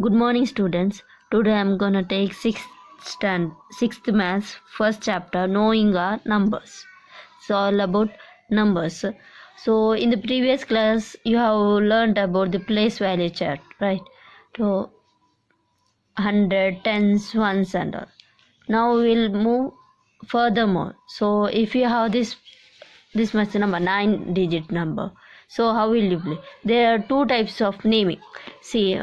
Good morning, students. Today I'm gonna take sixth maths first chapter, knowing our numbers. It's all about numbers. So in the previous class you have learned about the place value chart, right? So hundred, tens, ones and all. Now we'll move furthermore. So if you have this much number, 9-digit number, so how will you play? There are two types of naming. See,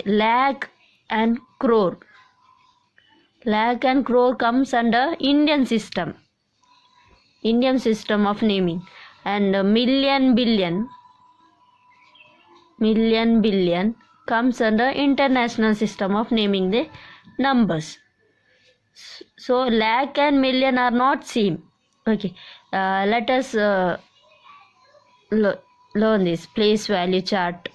lakh and crore. Lakh and crore comes under Indian system of naming, and million, billion comes under international system of naming the numbers. So lakh and million are not same. Okay, let us learn this place value chart.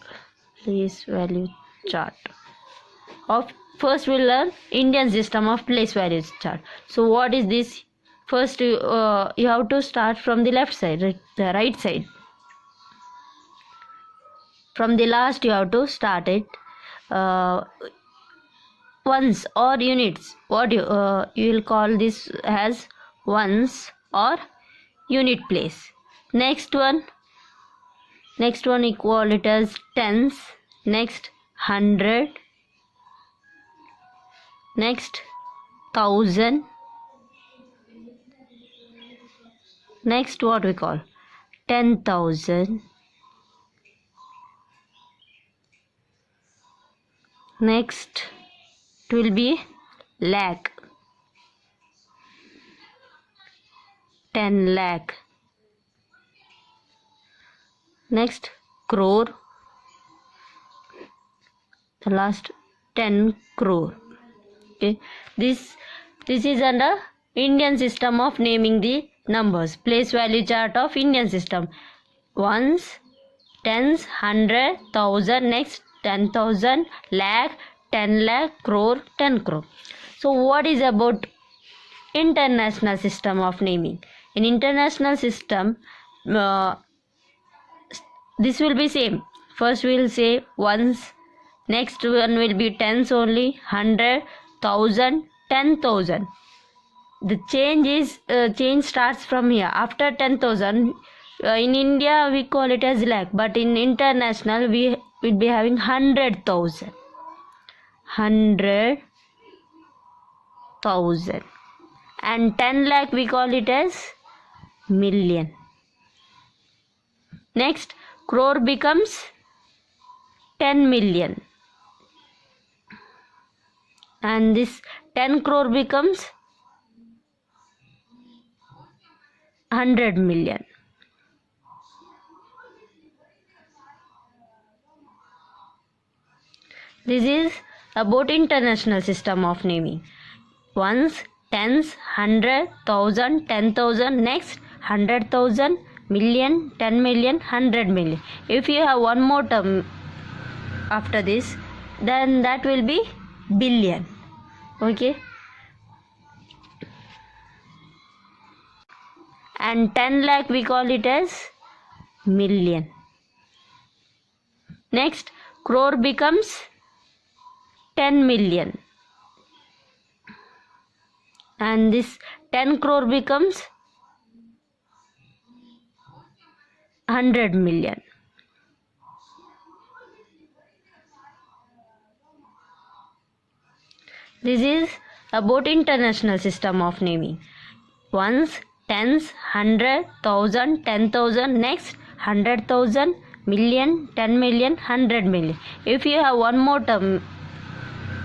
Of first we'll learn Indian system of place value chart. So what is this? First you have to start from the left side, the right side. From the last you have to start it. Ones or units. What you will call this as ones or unit place. Next one you call it as tens. Next 100. Next 1000. Next what we call 10,000. Next it will be lakh, 10 lakh. Next crore, the last 10 crore. Okay, this is under Indian system of naming the numbers, place value chart of Indian system. Ones, tens, 100, 1000. Next 10,000, lakh, 10 lakh, crore, 10 crore. So what is about international system of naming? In international system, this will be same. First we will say ones, next one will be tens only, 100, 1000, 10,000. The change starts from here. After 10,000, in India we call it as lakh, but in international we will be having 100,000. 100,000. And 10 lakh we call it as million. Next crore becomes 10 million. And this 10 crore becomes 100 million. This is about international system of naming. Ones, tens, 100, 1000, 10,000. Next 100,000, million, 10 million, 100 million. If you have one more term after this, then that will be billion. Okay, and 10 lakh we call it as million. Next crore becomes 10 million, and this 10 crore becomes 100 million. This is about international system of naming. Ones, tens, 100, 1000, 10,000. Next 100,000, million, 10 million, 100 million. If you have one more term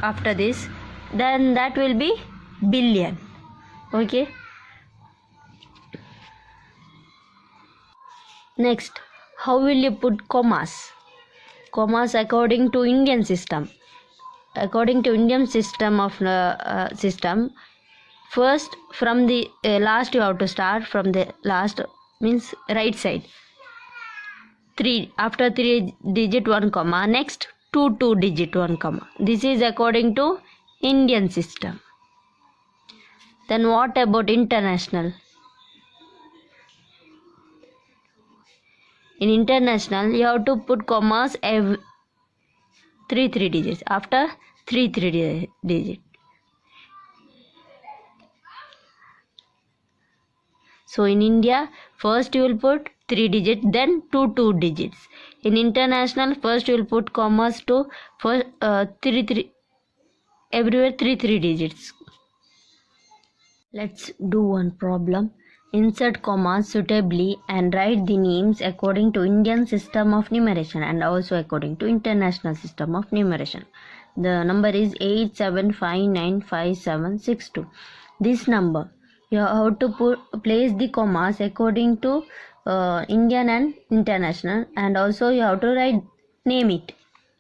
after this, then that will be billion. Okay, next, how will you put commas? Commas according to Indian system. According to Indian system of system, first from the last you have to start. From the last means right side. 3 after 3 digit 1 comma. Next 2 digit 1 comma. This is according to Indian system. Then what about international? In international you have to put commas 3 digits. After 3 digits. So in India, first you will put 3 digits, then 2 digits. In international, first you will put commas to first 3 everywhere 3 digits. Let's do one problem. Insert commas suitably and write the names according to Indian system of numeration and also according to international system of numeration. The number is 87595762. This number you have to place the commas according to Indian and international, and also you have to name it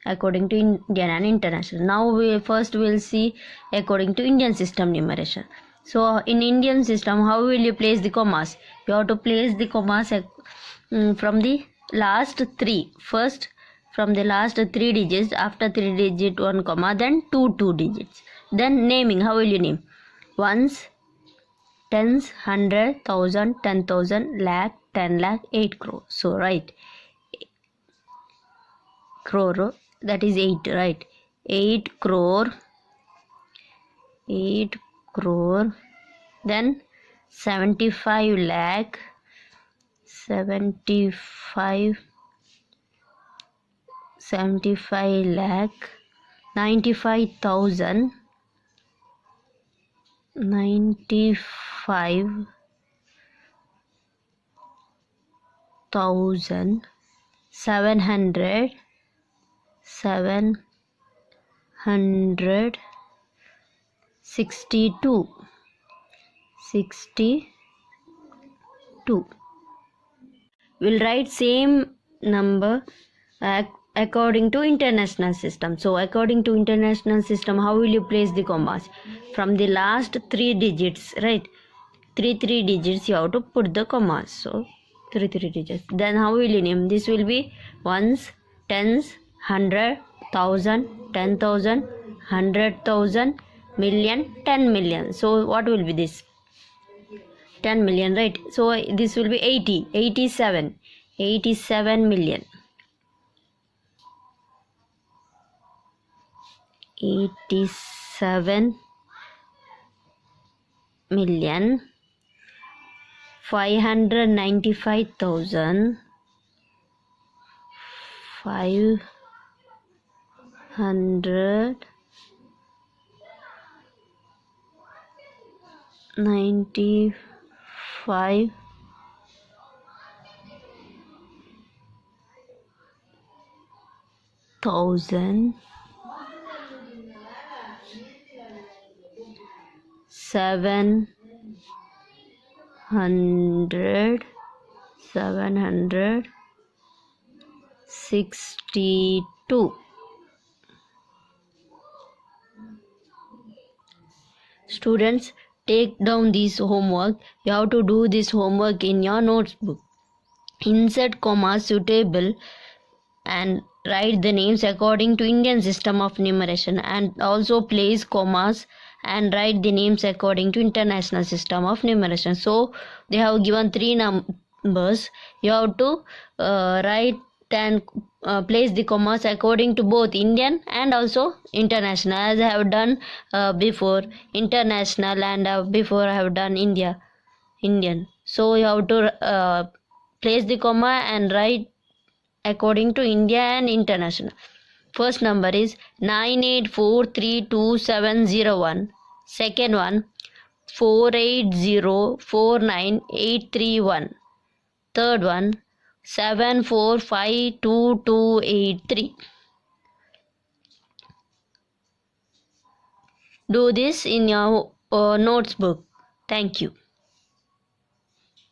according to Indian and international. Now we will see according to Indian system numeration. So in Indian system, how will you place the commas? You have to place the commas from the last three. First from the last 3 digits, after 3 digit 1 comma, then 2 digits. Then naming, how will you name? Ones, tens, 100, 1000, 10,000, lakh, 10 lakh, 8 crore. So right, crore, that is 8, right? 8 crore, 8 crore, then 75 lakh, 75 lakh, 95,000, 95,000, 700, 762, 62. We'll write same number according to international system. So according to international system, how will you place the commas? From the last 3 digits, right? 3 digits you have to put the commas. So 3 digits. Then how will you name? This will be ones, tens, 100, 1000, 10,000, 100,000, million, 10 million. So what will be this? 10 million, right? So this will be 87 million, 87 million, 595,000, 595,000, 762. Students, take down this homework. You have to do this homework in your notebook. Insert commas suitable and write the names according to Indian system of numeration, and also place commas and write the names according to international system of numeration. So they have given 3 numbers. You have to write and place the commas according to both Indian and also international, as I have done before international, and before I have done Indian. So you have to place the comma and write according to India and international. First number is 9843271. Second one 4804981. Third one 745223. Do this in your notebook. Thank you.